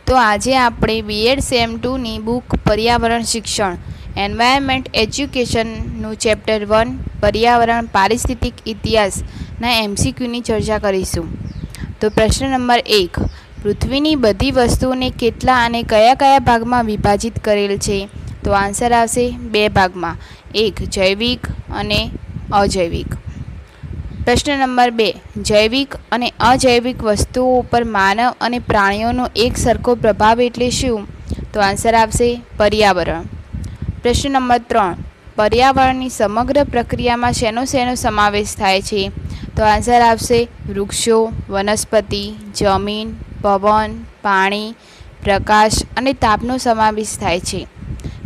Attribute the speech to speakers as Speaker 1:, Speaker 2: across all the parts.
Speaker 1: તો આજે આપણે બીએડ સેમ 2ની બુક પર્યાવરણ શિક્ષણ એન્વાયરમેન્ટ એજ્યુકેશનનું ચેપ્ટર 1 પર્યાવરણ પારિસ્થિતિક ઇતિહાસના એમસીક્યુની ચર્ચા કરીશું. તો પ્રશ્ન નંબર 1, પૃથ્વીની બધી વસ્તુઓને કેટલા અને કયા કયા ભાગમાં વિભાજિત કરેલ છે? તો આન્સર આવશે 2 ભાગમાં, એક જૈવિક અને અજૈવિક. પ્રશ્ન નંબર 2, જૈવિક અને અજૈવિક વસ્તુઓ ઉપર માનવ અને પ્રાણીઓનો એક સરખો પ્રભાવ એટલે શું? તો આન્સર આવશે પર્યાવરણ. પ્રશ્ન નંબર 3, પર્યાવરણની સમગ્ર પ્રક્રિયામાં શેનો સમાવેશ થાય છે? તો આન્સર આવશે વૃક્ષો, વનસ્પતિ, જમીન, પવન, પાણી, પ્રકાશ અને તાપનો સમાવેશ થાય છે.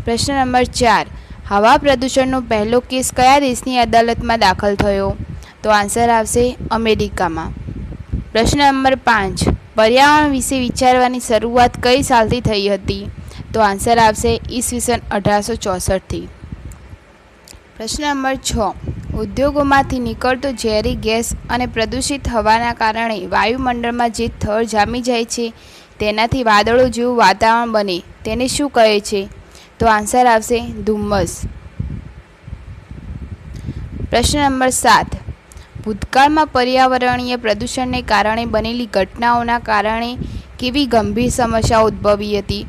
Speaker 1: પ્રશ્ન નંબર 4, હવા પ્રદૂષણનો પહેલો કેસ કયા દેશની અદાલતમાં દાખલ થયો? તો આન્સર આવશે અમેરિકામાં. પ્રશ્ન નંબર 5, પર્યાવરણ વિશે વિચારવાની શરૂઆત કઈ સાલથી થઈ હતી? તો આન્સર આવશે ઈસવીસન 1864થી. પ્રશ્ન નંબર 6, ઉદ્યોગોમાંથી નીકળતો ઝેરી ગેસ અને પ્રદૂષિત હવાના કારણે વાયુમંડળમાં જે થર જામી જાય છે તેનાથી વાદળો જેવું વાતાવરણ બને તેને શું કહે છે? તો આન્સર આવશે ધુમ્મસ. પ્રશ્ન નંબર 7, ભૂતકાળમાં પર્યાવરણીય પ્રદૂષણને કારણે બનેલી ઘટનાઓના કારણે કેવી ગંભીર સમસ્યાઓ ઉદ્ભવી હતી?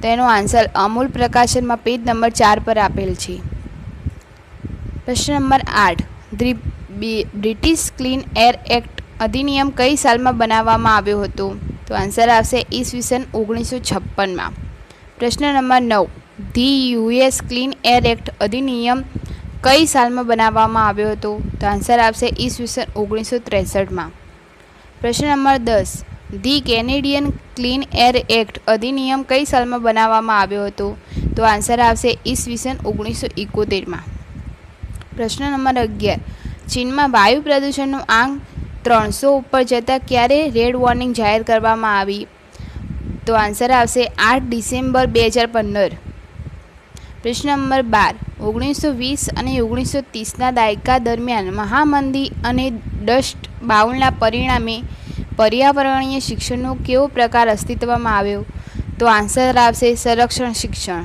Speaker 1: તેનો આન્સર અમૂલ પ્રકાશનમાં પેજ નંબર 4 પર આપેલ છે. પ્રશ્ન number 8, British clean air act અધિનિયમ કઈ સાલમાં બનાવવામાં આવ્યો હતો? તો આન્સર આવશે ઈસવીસન 1956માં. પ્રશ્ન number 9, US clean air act અધિનિયમ કઈ સાલમાં બનાવવામાં આવ્યો હતો? તો આન્સર આવશે ઈસવીસન 1963માં. પ્રશ્ન number 10, Canadian clean air act અધિનિયમ કઈ સાલમાં બનાવવામાં આવ્યો હતો? તો આન્સર આવશે ઈસવીસન 1971માં. પ્રશ્ન નંબર 11, ચીનમાં વાયુ પ્રદૂષણનું આંક 300 ઉપર જતાં ક્યારે રેડ વોર્નિંગ જાહેર કરવામાં આવી? તો આન્સર આવશે 8 ડિસેમ્બર 2015. પ્રશ્ન નંબર 12, 1920 અને 1930ના દાયકા દરમિયાન મહામંદી અને ડસ્ટ બાઉલના પરિણામે પર્યાવરણીય શિક્ષણનો કેવો પ્રકાર અસ્તિત્વમાં આવ્યો? તો આન્સર આવશે સંરક્ષણ શિક્ષણ.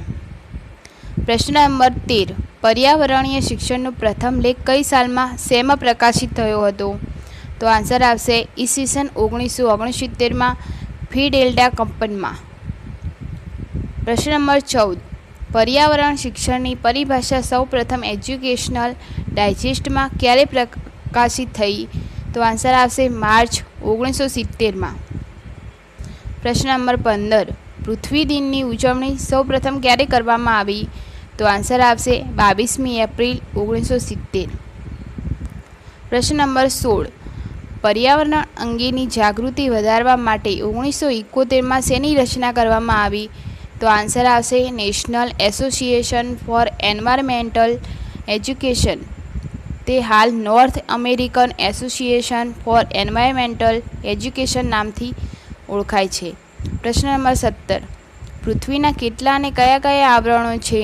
Speaker 1: પ્રશ્ન નંબર 13, પર્યાવરણીય શિક્ષણનો પ્રથમ લેખ કઈ સાલમાં શેમાં પ્રકાશિત થયો હતો? તો આન્સર આવશે ઈસવીસન 1969માં ફી ડેલ્ટા કંપનમાં. પ્રશ્ન નંબર 14, પર્યાવરણ શિક્ષણની પરિભાષા સૌપ્રથમ એજ્યુકેશનલ ડાયજેસ્ટમાં ક્યારે પ્રકાશિત થઈ? તો આન્સર આવશે માર્ચ 1970માં. પ્રશ્ન નંબર 15, પૃથ્વી દિનની ઉજવણી સૌપ્રથમ ક્યારે કરવામાં આવી? તો આન્સર આવશે 22મી એપ્રિલ 1970. પ્રશ્ન નંબર 16, પર્યાવરણ અંગેની જાગૃતિ વધારવા માટે 1971માં શેની રચના કરવામાં આવી? તો આન્સર આવશે national association four environmental education. તે હાલ north American association four environmental education નામથી ઓળખાય છે. પ્રશ્ન નંબર 17, પૃથ્વીના કેટલા અને કયા કયા આવરણો છે?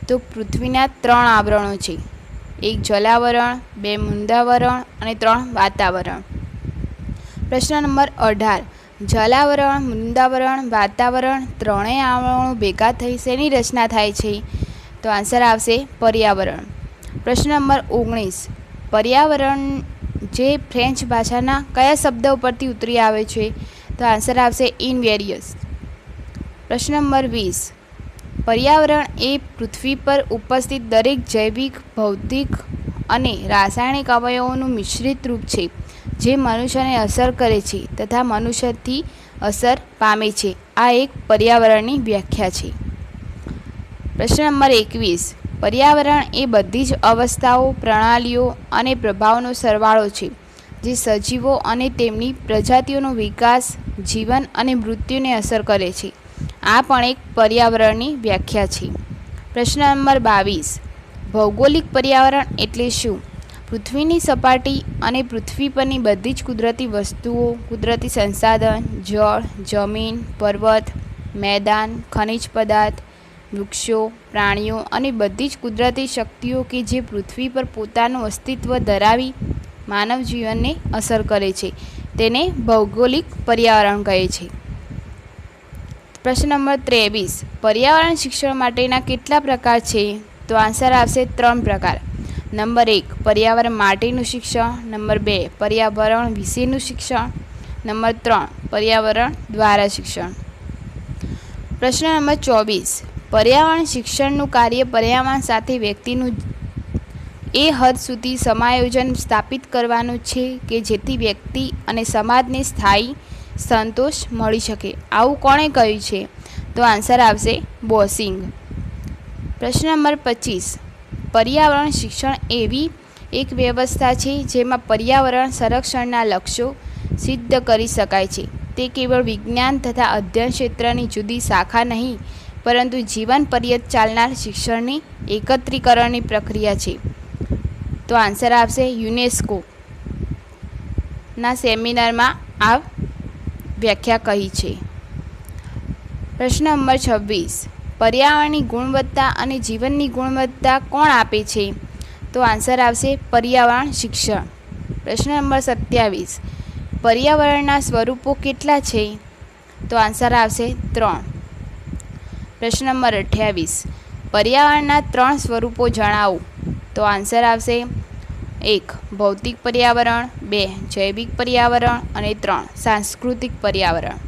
Speaker 1: તો પૃથ્વીના 3 આવરણો છે, 1 જલાવરણ, 2 મૃદાવરણ અને 3 વાતાવરણ. પ્રશ્ન નંબર 18, જલાવરણ, મૃદાવરણ, વાતાવરણ ત્રણેય આવરણો ભેગા થઈ શેની રચના થાય છે? તો આન્સર આવશે પર્યાવરણ. પ્રશ્ન નંબર 19, પર્યાવરણ જે ફ્રેન્ચ ભાષાના કયા શબ્દ ઉપરથી ઉતરી આવે છે? તો આન્સર આવશે ઇનવેરિયસ. પ્રશ્ન નંબર 20, પર્યાવરણ એ પૃથ્વી પર ઉપસ્થિત દરેક જૈવિક, ભૌતિક અને રાસાયણિક અવયવોનું મિશ્રિત રૂપ છે જે મનુષ્યને અસર કરે છે તથા મનુષ્યથી અસર પામે છે. આ એક પર્યાવરણની વ્યાખ્યા છે. પ્રશ્ન નંબર 21, પર્યાવરણ એ બધી જ અવસ્થાઓ, પ્રણાલીઓ અને પ્રભાવનો સરવાળો છે જે સજીવો અને તેમની પ્રજાતિઓનો વિકાસ, જીવન અને મૃત્યુને અસર કરે છે. આ પણ એક પર્યાવરણની વ્યાખ્યા છે. પ્રશ્ન નંબર 22, ભૌગોલિક પર્યાવરણ એટલે શું? પૃથ્વીની સપાટી અને પૃથ્વી પરની બધી જ કુદરતી વસ્તુઓ, કુદરતી સંસાધન, જળ, જમીન, પર્વત, મેદાન, ખનિજ પદાર્થ, વૃક્ષો, પ્રાણીઓ અને બધી જ કુદરતી શક્તિઓ કે જે પૃથ્વી પર પોતાનું અસ્તિત્વ ધરાવી માનવ જીવનને અસર કરે છે તેને ભૌગોલિક પર્યાવરણ કહે છે. પ્રશ્ન નંબર 23, પર્યાવરણ શિક્ષણ માટેના કેટલા પ્રકાર છે? તો આન્સર આવશે 3 પ્રકાર. નંબર 1, પર્યાવરણ માટેનું શિક્ષણ. નંબર 2, પર્યાવરણ વિશેનું શિક્ષણ. નંબર 3, પર્યાવરણ દ્વારા શિક્ષણ. પ્રશ્ન નંબર 24, પર્યાવરણ શિક્ષણનું કાર્ય પર્યાવરણ સાથે વ્યક્તિનું એ હદ સુધી સમાયોજન સ્થાપિત કરવાનું છે કે જેથી વ્યક્તિ અને સમાજને સ્થાયી સંતોષ મળી શકે. આવું કોણે કહ્યું છે? તો આન્સર આવશે બોસિંગ. પ્રશ્ન નંબર 25, પર્યાવરણ શિક્ષણ એવી એક વ્યવસ્થા છે જેમાં પર્યાવરણ સંરક્ષણના લક્ષ્યો સિદ્ધ કરી શકાય છે. તે કેવળ વિજ્ઞાન તથા અધ્યયન ક્ષેત્રની જુદી શાખા નહીં, પરંતુ જીવન પર્યંત ચાલનાર શિક્ષણની એકત્રીકરણની પ્રક્રિયા છે. તો આન્સર આવશે યુનેસ્કો ના સેમિનારમાં આ વ્યાખ્યા કહી છે. પ્રશ્ન નંબર 26, પર્યાવરણની ગુણવત્તા અને જીવનની ગુણવત્તા કોણ આપે છે? તો આન્સર આવશે પર્યાવરણ શિક્ષણ. પ્રશ્ન નંબર 27, પર્યાવરણના સ્વરૂપો કેટલા છે? તો આન્સર આવશે 3. પ્રશ્ન નંબર 28, પર્યાવરણના 3 સ્વરૂપો જણાવો. તો આન્સર આવશે 1, ભૌતિક પર્યાવરણ, 2, જૈવિક પર્યાવરણ અને 3, સાંસ્કૃતિક પર્યાવરણ.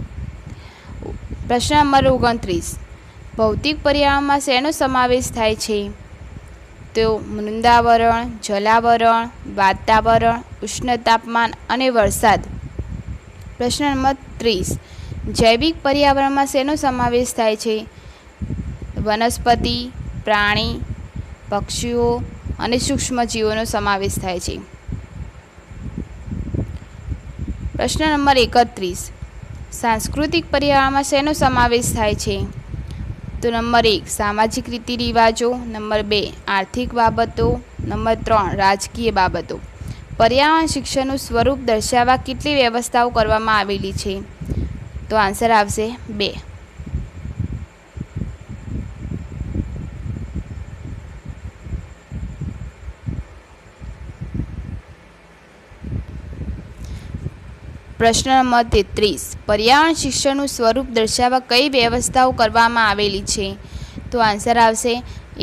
Speaker 1: પ્રશ્ન નંબર 29, ભૌતિક પર્યાવરણમાં શેનો સમાવેશ થાય છે? તો મૃદાવરણ, જલાવરણ, વાતાવરણ, ઉષ્ણ તાપમાન અને વરસાદ. પ્રશ્ન નંબર 30, જૈવિક પર્યાવરણમાં શેનો સમાવેશ થાય છે? વનસ્પતિ, પ્રાણી, પક્ષીઓ અને સૂક્ષ્મજીવોનો સમાવેશ થાય છે. પ્રશ્ન નંબર 31, સાંસ્કૃતિક પર્યાવરણમાં શેનો સમાવેશ થાય છે? તો નંબર 1, સામાજિક રીતિ રિવાજો. નંબર 2, આર્થિક બાબતો. નંબર 3, રાજકીય બાબતો. પર્યાવરણ શિક્ષણનું સ્વરૂપ દર્શાવવા કેટલી વ્યવસ્થાઓ કરવામાં આવેલી છે? તો આન્સર આવશે 2. પ્રશ્ન નંબર 33, પર્યાવરણ શિક્ષણનું સ્વરૂપ દર્શાવવા કઈ વ્યવસ્થાઓ કરવામાં આવેલી છે? તો આન્સર આવશે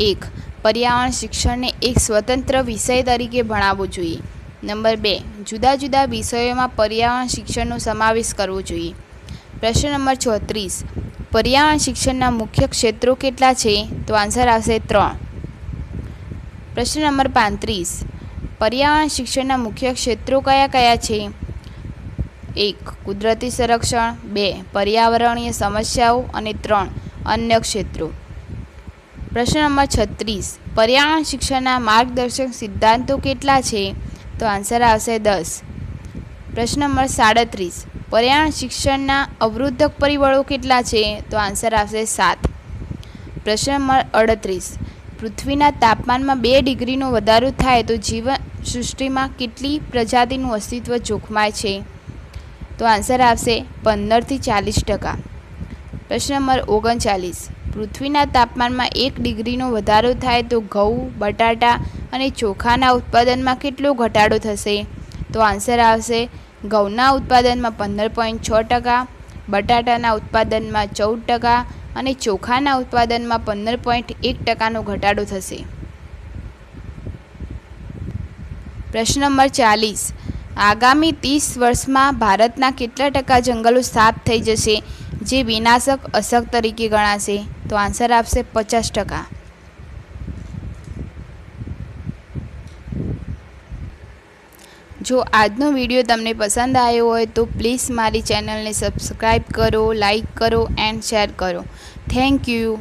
Speaker 1: 1, પર્યાવરણ શિક્ષણને એક સ્વતંત્ર વિષય તરીકે ભણાવવો જોઈએ. નંબર 2, જુદા જુદા વિષયોમાં પર્યાવરણ શિક્ષણનો સમાવેશ કરવો જોઈએ. પ્રશ્ન નંબર 34, પર્યાવરણ શિક્ષણના મુખ્ય ક્ષેત્રો કેટલા છે? તો આન્સર આવશે 3. પ્રશ્ન નંબર 35, પર્યાવરણ શિક્ષણના મુખ્ય ક્ષેત્રો કયા કયા છે? 1, કુદરતી સંરક્ષણ. 2, પર્યાવરણીય સમસ્યાઓ અને 3, અન્ય ક્ષેત્રો. પ્રશ્ન નંબર 36, પર્યાવરણ શિક્ષણના માર્ગદર્શક સિદ્ધાંતો કેટલા છે? તો આન્સર આવશે 10. પ્રશ્ન નંબર 37, પર્યાવરણ શિક્ષણના અવરોધક પરિબળો કેટલા છે? તો આન્સર આવશે 7. પ્રશ્ન નંબર 38, પૃથ્વીના તાપમાનમાં 2 ડિગ્રીનો વધારો થાય તો જીવન સૃષ્ટિમાં કેટલી પ્રજાતિનું અસ્તિત્વ જોખમાય છે? તો આન્સર આવશે 15 થી 40%. પ્રશ્ન નંબર 39, પૃથ્વીના તાપમાનમાં 1 ડિગ્રીનો વધારો થાય તો ઘઉં, બટાટા અને ચોખાના ઉત્પાદનમાં કેટલો ઘટાડો થશે? તો આન્સર આવશે ઘઉંના ઉત્પાદનમાં 15.6%, બટાટાના ઉત્પાદનમાં 14% અને ચોખાના ઉત્પાદનમાં 15.1%નો ઘટાડો થશે. પ્રશ્ન નંબર 40, આગામી 30 વર્ષમાં ભારતના કેટલા ટકા જંગલો સાફ થઈ જશે જે વિનાશક અસર તરીકે ગણાશે? તો આન્સર આવશે 50%. જો આજનો વિડીયો તમને પસંદ આવ્યો હોય તો પ્લીઝ મારી ચેનલને સબસ્ક્રાઈબ કરો, લાઈક કરો એન્ડ શેર કરો. Thank you.